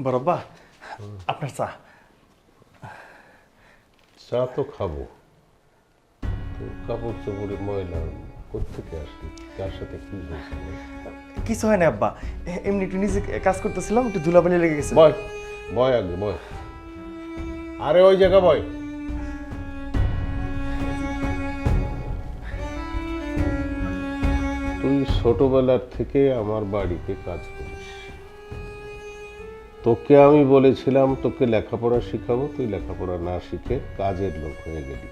বড়ব্বা, আপনার চা। চা তো খাবো, তো কাপড় চোপড়ে ময়লা কোত্থেকে আসলি? কার সাথে কি হয়েছে? কিছু হয় না আব্বা, এমনি একটু নিজে কাজ করতেছিলাম, একটু ধুলাবালি লেগে গেছে। বয় বয় আগে বয়, আরে ওই জায়গা বয়। তুই ছোটবেলার থেকে আমার বাড়িতে কাজ করিস। তোকে আমি বলেছিলাম তোকে লেখাপড়া শিখাবো, তুই লেখাপড়া না শিখে কাজের লোক হয়ে গেলি।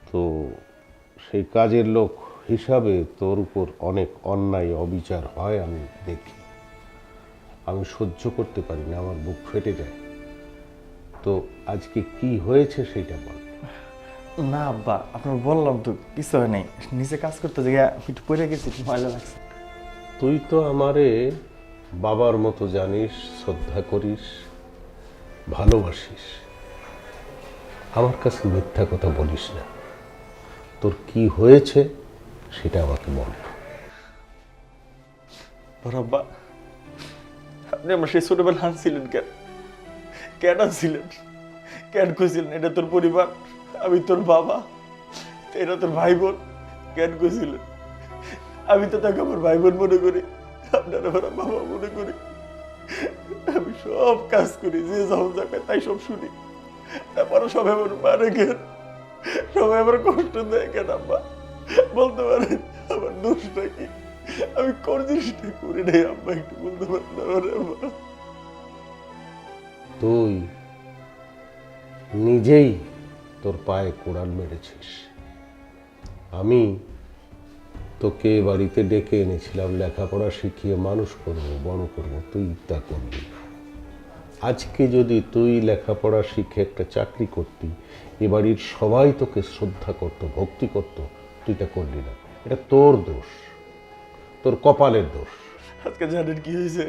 তো সেই কাজের লোক হিসাবে তোর উপর অনেক অন্যায় অবিচার হয় আমি দেখি। আমি সহ্য করতে পারি না, আমার বুক ফেটে যায়। তো আজকে কি হয়েছে সেটা বল। না আব্বা, আপনার বললাম তো কিছু হয় নাই, নিজে কাজ করতে গিয়ে একটু পড়ে গেছি, একটু ময়লা লাগছে। তুই তো আমারে বাবার মতো জানিস, শ্রদ্ধা করিস, ভালোবাসিস। আমার কাছে মিথ্যা কথা বলিস না। তোর কি হয়েছে সেটা আমাকে বল। বড়ব্বা, আপনি আমার সেই ছোটবেলা আনছিলেন কেন? কেন আনছিলেন? কেন খুঁজছিলেন? এটা তোর পরিবার, আমি তোর বাবা, এরা তোর ভাই বোন। কেন খুঁজছিলেন? আমি তো তাকে আমার ভাই বোন মনে করি, আপনারা আমার বাবা মনে করি। আমি সব কাজ করি, যে যখন যাবে তাই সব শুনি। তারপরে সবাই আমার মারে কেন, সবাই আমার কষ্ট দেয় কেন? আব্বা বলতে পারেন আমার দোষটা কি? আমি কোন জিনিসটা করি নাই আব্বা, একটু বলতে পারেন আব্বা? তুই নিজেই তোর পায়ে কোড়াল মেরেছিস। আমি তোকে বাড়িতে ডেকে এনেছিলাম, লেখাপড়া শিখিয়ে মানুষ করব, বড় করব, তুই তা করবি। আজকে যদি তুই লেখাপড়া শিখে একটা চাকরি করতি, এ বাড়ির সবাই তোকে শ্রদ্ধা করত, ভক্তি করত, তুই তা করলি না। এটা তোর দোষ, তোর কপালের দোষ। আজকে জানেন কি হয়েছে?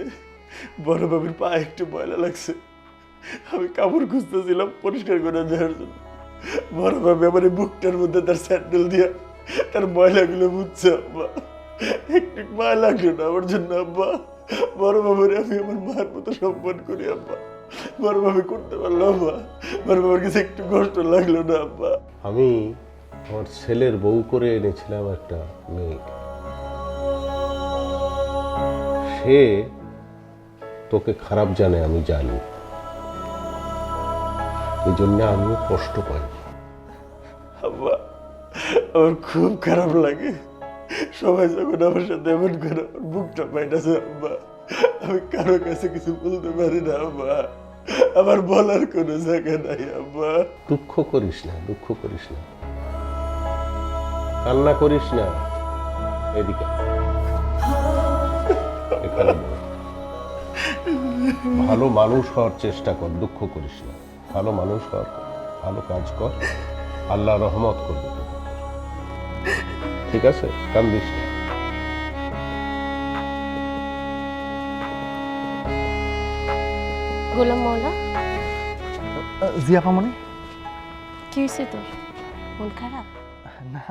বড় ভাবির পা একটু ময়লা লাগছে, আমি কাপড় খুঁজতেছিলাম পরিষ্কার করে দেওয়ার জন্য। বড় ভাবি আমার এই বুকটার মধ্যে তার স্যান্ডেল দিয়া তার ময়লাগুলো মুছছে আব্বা। একটু মায়া লাগলো না আমার জন্য আব্বা। বড় বাবুরে আমি আমার মার মতো সম্মান করি আব্বা। বড় ভাবি করতে পারলো আব্বা, বড় বাবার কাছে একটু কষ্ট লাগলো না আব্বা। আমি আমার ছেলের বউ করে এনেছিলাম একটা মেয়ে, সে তোকে খারাপ জানে, আমি জানি, এই জন্য আমিও কষ্ট পাই। আব্বা আমার খুব খারাপ লাগে সবাই যখন আমার সাথে এমন করে আমার বুকটা পাইতেছে আব্বা। আমি কারো কাছে কিছু বলতে পারি না আব্বা, আমার বলার কোনো জায়গা নাই আব্বা। দুঃখ করিস না, দুঃখ করিস না, কান্না করিস না, এদিকে এখানে বল। ভালো মানুষ হওয়ার চেষ্টা কর, দুঃখ করিস না, ভালো মানুষ হওয়ার, ভালো কাজ কর, আল্লাহ রহমত করবে, ঠিক আছে? কান্দিস না। গোলাম মওলা, জি আপামনি। কি হয়েছে তোর? মন খারাপ? না,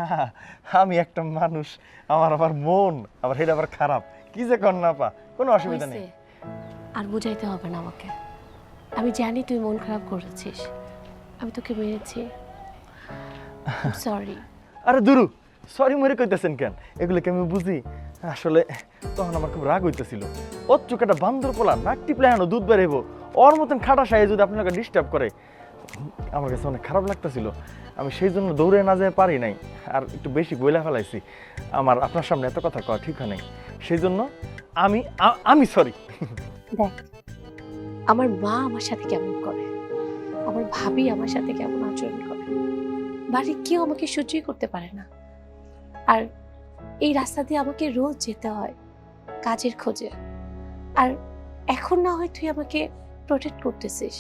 আমি একটা মানুষ, আমার আবার মন আবার হেড আবার খারাপ, কি যে কর না আপা, কোনো অসুবিধা নেই। হয়েছে, আর বুঝাইতে হবে না আমাকে। আমি জানি তুই মন খারাপ করেছিস, আমি তোকে মেরেছি, সরি। আরে দুরু, সরি মরে কইতেছেন কেন? এগুলো কি আমি বুঝি? আসলে তখন আমার খুব রাগ হইতেছিল। ওর চোখটা বান্দর পোলা, নাক টিপলে হেন দুধ বের হইব, ওর মতন খাটা সাইয়ে যদি আপনাকে ডিস্টার্ব করে, আমার কাছে অনেক খারাপ লাগতেছিল। আমি সেই জন্য দৌড়ে না যেতে পারি নাই, আর একটু বেশি বইলা ফেলাইছি। আমার আপনার সামনে এত কথা কওয়া ঠিক হয় নাই, সেই জন্য আমি সরি। দেখ, আমার মা আমার সাথে কেমন করে, আমার ভাবি আমার সাথে কেমন আচরণ করে, বাড়ির কেউ আমাকে সহ্যই করতে পারে না। আর এই রাস্তা দিয়ে আমাকে রোজ যেতে হয় কাজের খোঁজে, আর এখন না হয় তুই আমাকে প্রোটেক্ট করতেছিস,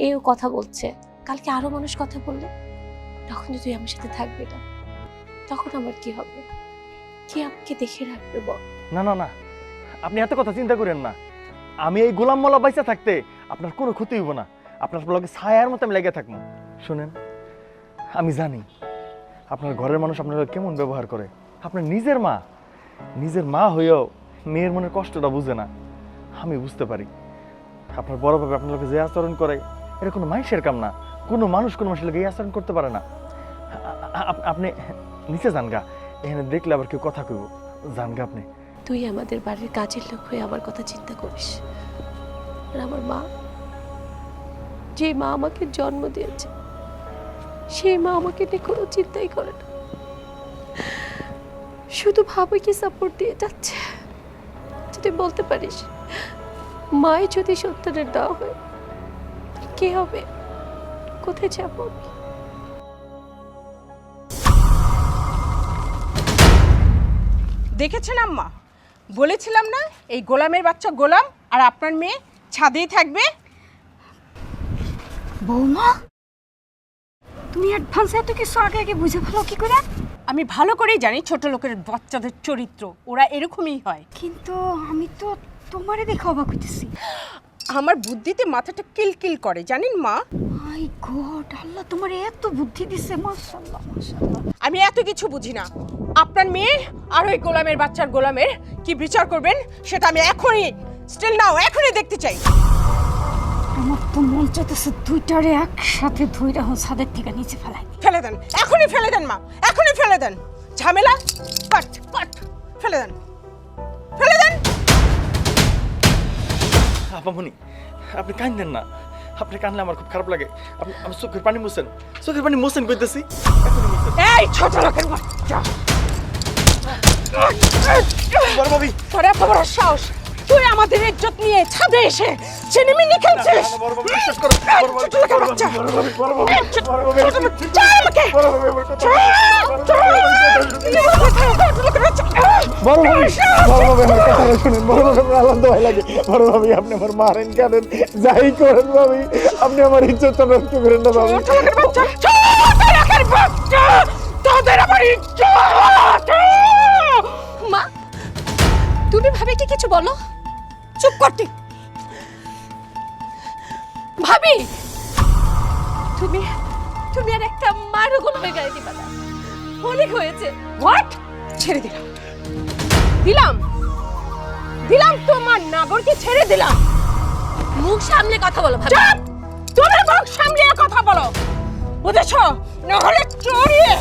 এও কথা বলছে, কালকে আরো মানুষ কথা বললে, তখন তুই আমার সাথে থাকবি না, তখন আমার কি হবে? কি আমাকে দেখে রাখবে বল? না না না, আপনি এত কথা চিন্তা করেন না। আমি এই গোলাম মোল্লা বাইসা থাকতে আপনার কোনো ক্ষতি হইব না, আপনার লগে ছায়ার মতো আমি লেগে থাকবো। শুনেন, আমি জানি আপনার ঘরের মানুষ আপনার লগে কেমন ব্যবহার করে। আপনার নিজের মা হয়েও মেয়ের মনের কষ্টটা বুঝে না, আমি বুঝতে পারি। আপনার বড় ভাবে আপনার লগে যে আচরণ করে, এটা কোনো মানুষের কাম না, কোনো মানুষ কোনো মানুষের লগে এই আচরণ করতে পারে না। আপনি নিচে যান গা, এখানে দেখলে আবার কেউ কথা কইব, যান গা আপনি। তুই আমাদের বাড়ির কাজের লোক হয়ে আমার কথা চিন্তা করিস, আর আমার মা, যে মা আমাকে জন্ম দিয়েছে, সেই মা আমাকে নিয়ে কোনো চিন্তাই করে না, শুধু ভাবিকে সাপোর্ট দিয়ে যাচ্ছে। যদি বলতে পারিস, মাই যদি সন্তানের না হয়, কি হবে? কোথায় যাবো? দেখেছেন আম্মা, বলেছিলাম না এই গোলামের বাচ্চা গোলাম আর আপনার মেয়ে ছাদেই থাকবে। বৌমা, তুমি অ্যাডভান্স এত কিছু আগে আগে বুঝে ভালো কি করে? আমি ভালো করেই জানি ছোট লোকের বাচ্চাদের চরিত্র, ওরা এরকমই হয়। কিন্তু আমি তো তোমারে দেখে অবাক হইতেছি। আমার বুদ্ধিতে মাথাটা কিলকিল করে জানেন মা। মাই গড, আল্লাহ তোমার এত বুদ্ধি দিছে, মাশাআল্লাহ মাশাআল্লাহ। আমি এত কিছু বুঝি না। আপনার মেয়ে আর ওই গোলামের বাচ্চার গোলামের কি বিচার করবেন সেটা আমি এখনই, স্টিল নাও, এখনই দেখতে চাই। আমার তো মন চাইতেছে দুইটারে একসাথে ধইরা ছাদের থেকে নিচে ফেলাই। ফেলে দেন, এখনই ফেলে দেন মা, এখনই ফেলে দেন। ঝামেলা কাট কাট, ফেলে দেন, ফেলে দেন। আপামনি, আপনি কাঁদেন না, আপনি কাঁদলে আমার খুব খারাপ লাগে। আমি চোখের পানি মুছেন, চোখের পানি মুছেন কইতেছি। এই ছোট লোকের বাচ্চা, বড় ভাবি, তোর এত বড় সাহস, তুই আমাদের ইজ্জত নিয়ে ছাদে এসে চিনিমিনি খেলছিস? বড় ভাবি বিশ্বাস করো, বড় ভাবি, ছোট লোকের বাচ্চা, বড় ভাবি, বড় ভাবি, বড় ভাবি, ছাড় আমাকে, বড় ভাবি আমার কথা, বড় ভাবি, বড় ভাবি আমার কথা শুনেন, বড় ভাবি আমার আলাদা ভয় লাগে। বড় ভাবি আপনি আমার মারেন কেন, যাই করেন ভাবি, আপনি আমার ইজ্জতটা নষ্ট করেন না ভাবি। ছোট লোকের বাচ্চা, ছোট লোকের বাচ্চা, তোদের আমার ইজ্জত। মা, তুমি ভাবে কি কিছু বলো? চুপ করতে। ভাবি, তুমি তুমি আর একটা মারও গোলামের গায়ে দিবা না, অনেক হয়েছে। হোয়াট? ছেড়ে দিলাম, দিলাম দিলাম তোমার নাগরকে ছেড়ে দিলাম। মুখ সামলে কথা বলো ভাবি। চুপ! তুমি মুখ সামলিয়ে কথা বলো, বুঝেছো? নাহলে চড়িয়ে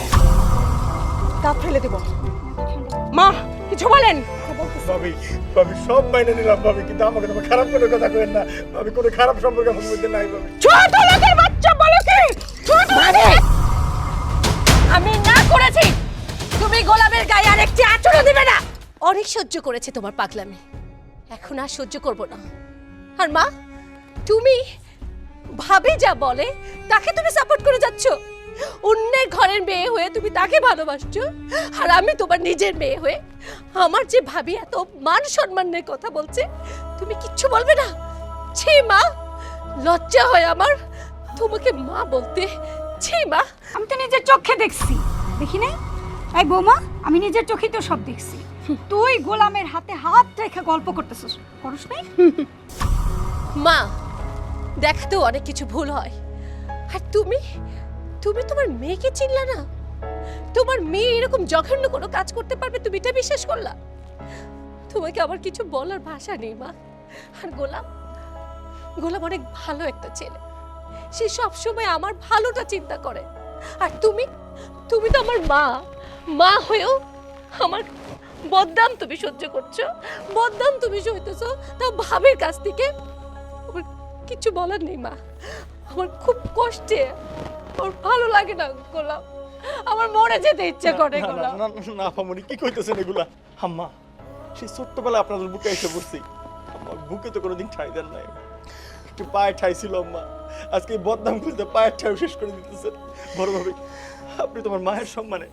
তা ফেলে দেব। মা কিছু বলেন? ভাবি ভাবি সব মাইনে নিলাম ভাবি, কিন্তু আমাকে তোমার খারাপ কোনো কথা কইেন না ভাবি, কোনো খারাপ সম্পর্ক আমার মধ্যে নাই ভাবি। ছোট লোকের বাচ্চা বলো কি? ছোট আমি না করেছি, তুমি গোলামের গায়ে আরেকটি আঁচড়ও দিবে না। অনেক সহ্য করেছে তোমার পাগলামি, এখন আর সহ্য করব না। আর মা, তুমি ভাবি যা বলে তাকে তুমি সাপোর্ট করে যাচ্ছ। অন্যের ঘরের মেয়ে হয়ে তুমি তাকে ভালোবাসছো, আর আমি তোমার নিজের মেয়ে হয়ে আমার যে ভাবি এত মান সম্মানের কথা বলছে, তুমি কিচ্ছু বলবে না? ছি মা, লজ্জা হয় আমার তোমাকে মা বলতে। ছি মা। আমি তো নিজের চোখে দেখছি, দেখি নাই? এই বৌমা, আমি নিজের চোখেই তো সব দেখছি। তুই গোলামের হাতে হাত রেখে গল্প করতেছিস, করস নাই? মা, দেখাতেও অনেক কিছু ভুল হয়, আর তুমি তুমি তোমার মেয়েকে চিনলা না? তোমার মেয়ে এরকম জঘন্য কোনো কাজ করতে পারবে তুমি এটা বিশ্বাস করলা? তোমাকে আবার কিছু বলার ভাষা নেই মা। আর গোলাম গোলাম অনেক ভালো একটা ছেলে, সে সব সময় আমার ভালোটা চিন্তা করে। আর তুমি তুমি তো আমার মা, মা হয়েও আমার বদনাম তুমি সহ্য করছো, বদনাম তুমি সইতেছো, তাও ভাবের কাছ থেকে। আমার কিছু বলার নেই মা, আমার খুব কষ্টে, আমার ভালো লাগে না গোলাম, আমার মরে যেতে ইচ্ছে করে না, গোলাম। না, না, না, আপামনি কি কইতেছেন এগুলা? আম্মা, সেই ছোট্টবেলা আপনাদের বুকে এসে পড়ছি, আমার বুকে তো কোনোদিন ঠাই দেন নাই, একটু পায়ে ঠাই ছিল আম্মা, আজকে এই বদনাম খুলতে পায়ের ঠাই শেষ করে দিতেছেন। বড় ভাবি, আপনি তোমার মায়ের সম্মানে,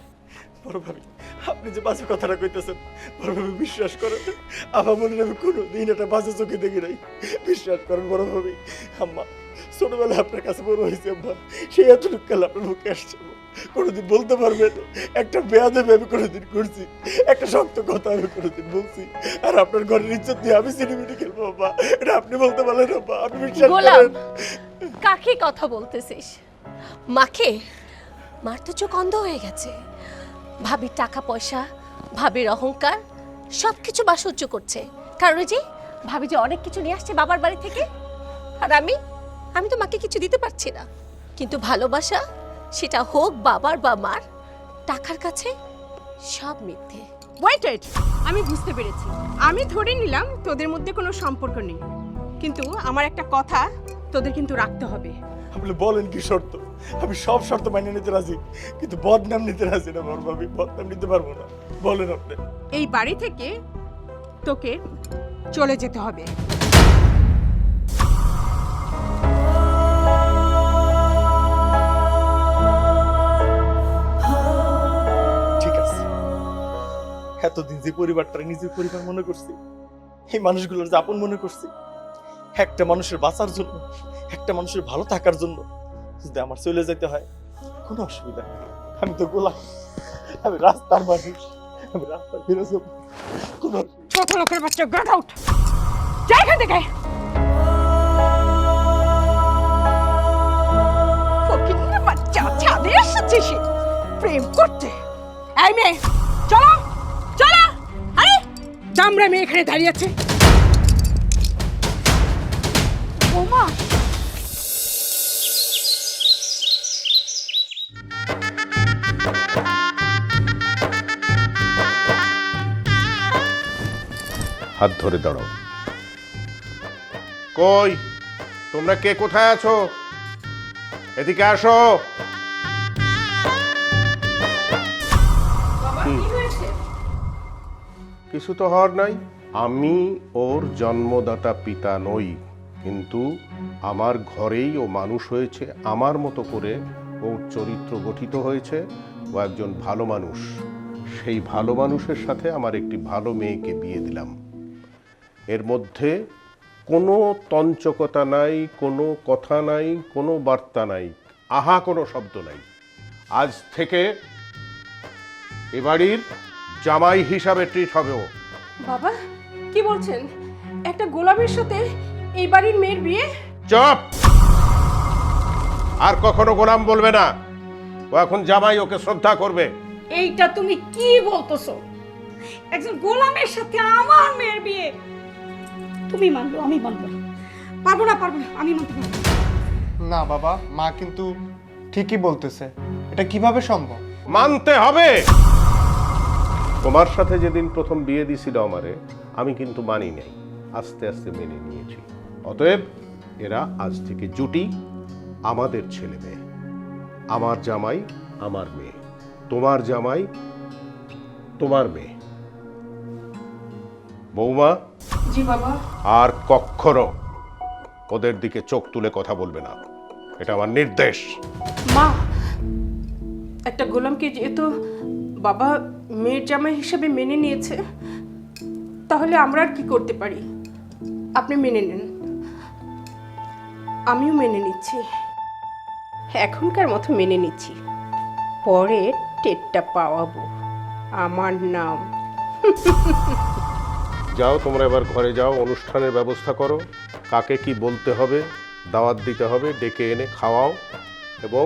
বড় ভাবি আপনি যে বাজে কথাটা কইতেছেন, বড় ভাবি বিশ্বাস করেন, আপামনির আমি কোনোদিন এটা বাজে চোখে দেখি নাই, বিশ্বাস করেন বড় ভাবি। আম্মা, ছোটবেলায় আপনার কাছে বড় হয়েছে আম্মা, সেই এতটুকু কাল আপনার মুখে আসছে, কোনোদিন বলতে পারবেন একটা বেয়াদবি আমি কোনোদিন করছি, একটা শক্ত কথা আমি কোনোদিন বলছি? আর আপনার ঘরের ইজ্জত দিয়ে আমি সিনেমিটি খেলবো বাবা, এটা আপনি বলতে পারলেন বাবা, আপনি বিশ্বাস গোলাম, করেন? কাকে কথা বলতেছিস? মাকে? মার তো চোখ অন্ধ হয়ে গেছে। ভাবির টাকা পয়সা, ভাবির অহংকার সবকিছু মা সহ্য করছে, কারণ ওই যে ভাবি যে অনেক কিছু নিয়ে আসছে বাবার বাড়ি থেকে, আর আমি তো মাকে কিছু দিতে পারছি না। কিন্তু ভালোবাসা, সেটা হোক বাবার বা মার, টাকার কাছে সব মিথ্যে। ওয়েট, আমি বুঝতে পেরেছি। আমি ধরে নিলাম তোদের মধ্যে কোনো সম্পর্ক নেই, কিন্তু আমার একটা কথা তোদের কিন্তু রাখতে হবে। আপনি বলেন কি শর্ত? আমি সব শর্ত মানিয়ে নিতে রাজি, কিন্তু বদনাম নিতে রাজি না বড় ভাবি, বদনাম নিতে পারবো না। বলেন আপনি। এই বাড়ি থেকে তোকে চলে যেতে হবে। ঠিক আছে, এতদিন যে পরিবারটা নিজের পরিবার মনে করছি, এই মানুষগুলোর যে আপন মনে করছি, একটা মানুষের বাঁচার জন্য, একটা মানুষের ভালো থাকার জন্য যদি আমার চলে যেতে হয়, কোনো অসুবিধা নেই। আমি তো গোলাম, আমি রাস্তার মানুষ, আমি রাস্তা ফিরে যাবো, কোনো ছোট লোকের বাচ্চা, গেট আউট, যা এখান থেকে। ফকিন্নির বাচ্চা, ছাদে এসেছিস প্রেম করতে? এই মেয়ে, চলো চলো। আরে দামরা মেয়ে এখানে দাঁড়িয়ে আছে। বৌমা, হাত ধরে দাঁড়াও। কই তোমরা কে কোথায় আছো? এদিকে আসো। কিছু তো হওয়ার নাই। আমি ওর জন্মদাতা পিতা নই, কিন্তু আমার ঘরেই ও মানুষ হয়েছে, আমার মতো করে ওর চরিত্র গঠিত হয়েছে। ও একজন ভালো মানুষ, সেই ভালো মানুষের সাথে আমার একটি ভালো মেয়েকে বিয়ে দিলাম। এর মধ্যে কোনো তঞ্চকতা নাই, কোনো কথা নাই, কোনো বার্তা নাই, আহা কোনো শব্দ নাই। আজ থেকে এ বাড়ির জামাই হিসাবে ট্রিট হবে ও। বাবা কি বলছেন? একটা গোলামের সাথে এই বাড়ির মেয়ের বিয়ে? চুপ! আর কখনো গোলাম বলবে না। ও এখন জামাই, ওকে শ্রদ্ধা করবে। এইটা তুমি কি বলতেছো? একজন গোলামের সাথে আমার মেয়ের বিয়ে? তুমি মানলো, আমি মানবো না। পারবো না, আমি মানতে পারবো না। না বাবা, মা কিন্তু ঠিকই বলতেছে। এটা কিভাবে সম্ভব? মানতে হবে। তোমার সাথে যেদিন প্রথম বিয়ে দিছিল আমারে, আমি কিন্তু মানি নাই, আস্তে আস্তে মেনে নিয়েছি। অতএব এরা আজ থেকে জুটি, আমাদের ছেলে মেয়ে। আমার জামাই আমার মেয়ে, তোমার জামাই তোমার মেয়ে। বৌমা, জি বাবা। আর কখনো ওদের দিকে চোখ তুলে কথা বলবে না, এটা আমার নির্দেশ। মা, একটা গোলামকে যেহেতু বাবা মেয়ের জামাই হিসেবে মেনে নিয়েছে, তাহলে আমরা আর কি করতে পারি? আপনি মেনে নেন, আমিও মেনে নিচ্ছি। এখনকার মতো মেনে নিচ্ছি, পরে টেটটা পাওয়াবো। আমার নাম। যাও, তোমরা এবার ঘরে যাও, অনুষ্ঠানের ব্যবস্থা করো। কাকে কি বলতে হবে, দাওয়াত দিতে হবে, ডেকে এনে খাওয়াও এবং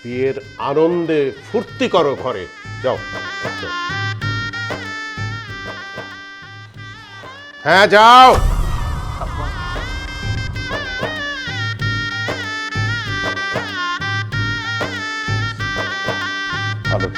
বিয়ের আনন্দে ফুর্তি করো ঘরে। যাও। হ্যাঁ, যাও। ভালো।